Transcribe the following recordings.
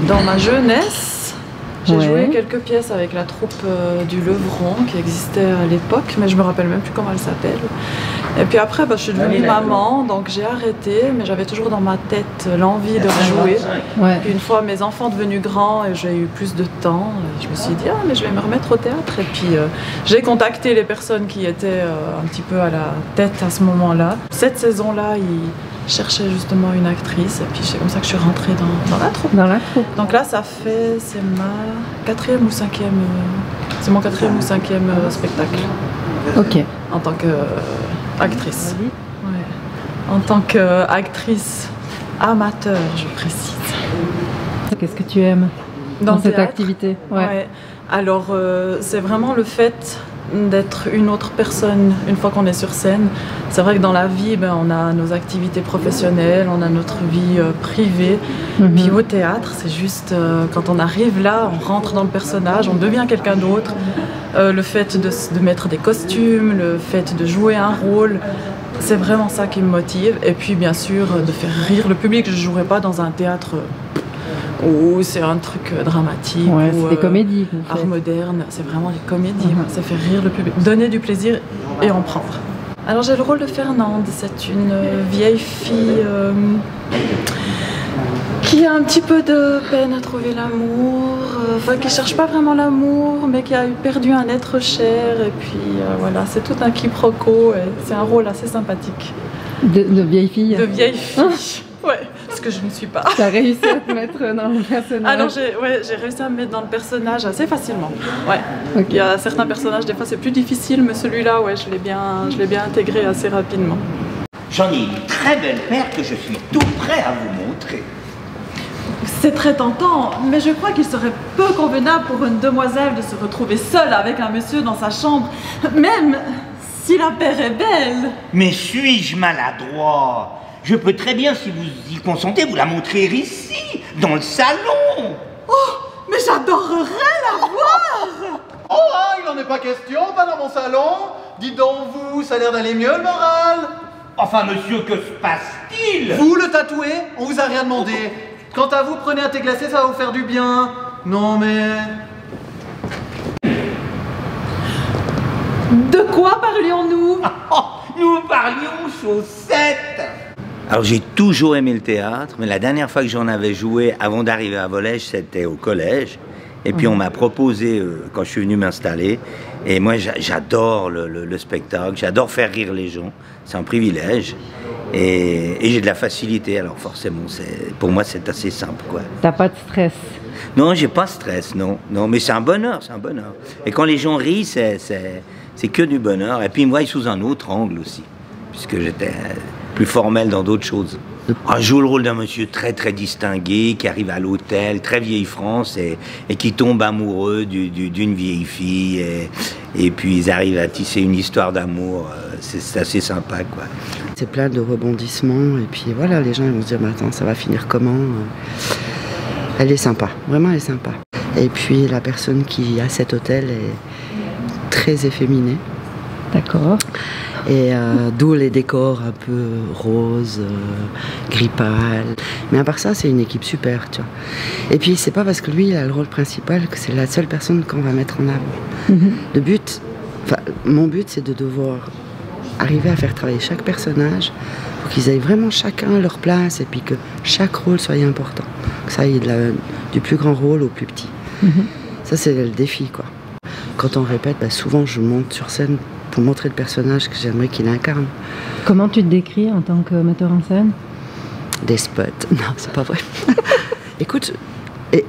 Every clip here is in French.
Dans ma jeunesse, j'ai joué quelques pièces avec la troupe du Levron qui existait à l'époque, mais je me rappelle même plus comment elle s'appelle. Et puis après, je suis devenue maman, donc j'ai arrêté, mais j'avais toujours dans ma tête l'envie de rejouer. Puis une fois mes enfants devenus grands et j'ai eu plus de temps, je me suis dit mais je vais me remettre au théâtre. Et puis j'ai contacté les personnes qui étaient un petit peu à la tête à ce moment-là. Cette saison-là, ils cherchaient justement une actrice, et puis c'est comme ça que je suis rentrée dans la troupe. Donc là, c'est ma 4e ou 5e, c'est mon 4e ou 5e spectacle. Ok. En tant qu'actrice. Ouais. En tant qu'actrice amateur, je précise. Qu'est-ce que tu aimes dans cette activité? Alors, c'est vraiment le fait d'être une autre personne une fois qu'on est sur scène. C'est vrai que dans la vie, on a nos activités professionnelles, on a notre vie privée. Puis au théâtre, c'est juste quand on arrive là, on rentre dans le personnage, on devient quelqu'un d'autre. Le fait de mettre des costumes, le fait de jouer un rôle, c'est vraiment ça qui me motive. Et puis bien sûr, de faire rire le public. Je ne jouerai pas dans un théâtre où c'est un truc dramatique, c'est des comédies, art moderne, c'est vraiment des comédies, ça fait rire le public, donner du plaisir et en prendre. Alors j'ai le rôle de Fernande, c'est une vieille fille qui a un petit peu de peine à trouver l'amour, qui cherche pas vraiment l'amour, mais qui a perdu un être cher, et puis voilà, c'est tout un quiproquo, et c'est un rôle assez sympathique. De vieille fille? De vieille fille, ouais. Ce que je ne suis pas. Tu as réussi à te mettre dans le personnage? Alors j'ai réussi à me mettre dans le personnage assez facilement. Il y a certains personnages, des fois c'est plus difficile, mais celui-là, je l'ai bien intégré assez rapidement. J'en ai une très belle paire que je suis tout prêt à vous montrer. C'est très tentant, mais je crois qu'il serait peu convenable pour une demoiselle de se retrouver seule avec un monsieur dans sa chambre, même si la paire est belle. Mais suis-je maladroit? Je peux très bien, si vous y consentez, vous la montrer ici, dans le salon. Oh, mais j'adorerais la voir. Oh, il n'en est pas question, pas dans mon salon. Dites donc, vous, ça a l'air d'aller mieux, le moral. Enfin, monsieur, que se passe-t-il? Vous, le tatoué, on vous a rien demandé. Quant à vous, prenez un thé glacé, ça va vous faire du bien. Non, mais... De quoi parlions-nous? Nous parlions chaussettes. Alors j'ai toujours aimé le théâtre, mais la dernière fois que j'en avais joué avant d'arriver à Volège, c'était au collège. Et puis on m'a proposé, quand je suis venu m'installer, et moi j'adore le spectacle, j'adore faire rire les gens, c'est un privilège. Et j'ai de la facilité, alors forcément, pour moi c'est assez simple, quoi. T'as pas de stress? Non, j'ai pas de stress, non, mais c'est un bonheur, c'est un bonheur. Et quand les gens rient, c'est que du bonheur. Et puis ils me voient sous un autre angle aussi, puisque j'étais plus formel dans d'autres choses. Je joue le rôle d'un monsieur très très distingué qui arrive à l'hôtel, très vieille France, et qui tombe amoureux d'une vieille fille, et puis ils arrivent à tisser une histoire d'amour. C'est assez sympa, quoi. C'est plein de rebondissements, et puis voilà, les gens ils vont se dire mais attends, ça va finir comment? Elle est sympa, vraiment elle est sympa. Et puis la personne qui a cet hôtel est très efféminée. D'accord. Et d'où les décors un peu roses, gris pâle. Mais à part ça, c'est une équipe super, tu vois. Et puis, c'est pas parce que lui, il a le rôle principal que c'est la seule personne qu'on va mettre en avant. Mon but, c'est de devoir arriver à faire travailler chaque personnage pour qu'ils aient vraiment chacun leur place et puis que chaque rôle soit important. Que ça aille du plus grand rôle au plus petit. Ça, c'est le défi, quoi. Quand on répète, souvent, je monte sur scène pour montrer le personnage que j'aimerais qu'il incarne. Comment tu te décris en tant que metteur en scène? Despote. Non, c'est pas vrai. Écoute,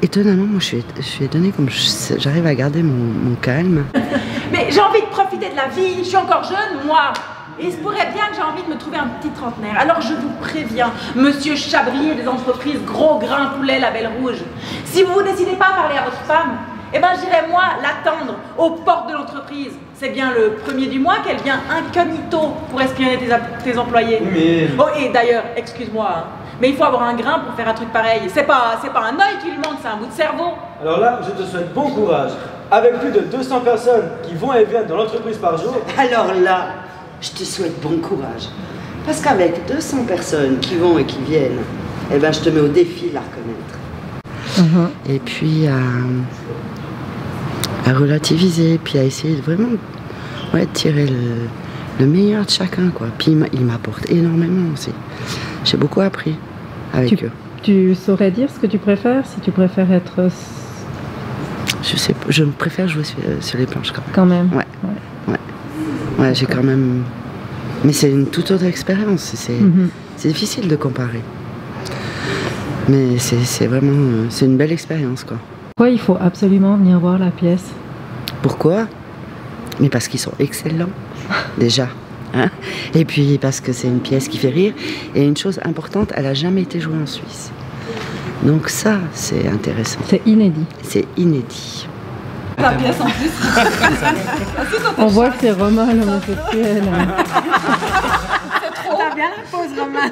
étonnamment, moi je suis étonnée comme j'arrive à garder mon calme. Mais j'ai envie de profiter de la vie, je suis encore jeune, moi. Et il se pourrait bien que j'ai envie de me trouver un petit trentenaire. Alors je vous préviens, monsieur Chabrier des entreprises Gros Grain Poulet Label Rouge, si vous ne décidez pas à parler à votre femme, j'irai moi l'attendre aux portes de l'entreprise. C'est bien le 1er du mois qu'elle vient incognito pour espionner tes employés. Mais... Oh, et d'ailleurs, excuse-moi, mais il faut avoir un grain pour faire un truc pareil. C'est pas un œil qui lui manque, c'est un bout de cerveau. Alors là, je te souhaite bon courage. Avec plus de 200 personnes qui vont et viennent dans l'entreprise par jour. Alors là, je te souhaite bon courage. Parce qu'avec 200 personnes qui vont et qui viennent, je te mets au défi de la reconnaître. Et puis à relativiser, puis à essayer de vraiment de tirer le meilleur de chacun, quoi. Puis il m'apporte énormément aussi. J'ai beaucoup appris avec eux. Tu saurais dire ce que tu préfères, si tu préfères être... Je préfère jouer sur les planches quand même. Ouais, j'ai quand même... Mais c'est une toute autre expérience, c'est difficile de comparer. Mais c'est vraiment... c'est une belle expérience, quoi. Pourquoi il faut absolument venir voir la pièce? Pourquoi? Mais parce qu'ils sont excellents, déjà. Hein? Et puis parce que c'est une pièce qui fait rire. Et une chose importante, elle n'a jamais été jouée en Suisse. Donc ça, c'est intéressant. C'est inédit. C'est inédit. La pièce en plus. On voit que c'est Romain l'homosexuel. T'as bien la pose, Romain.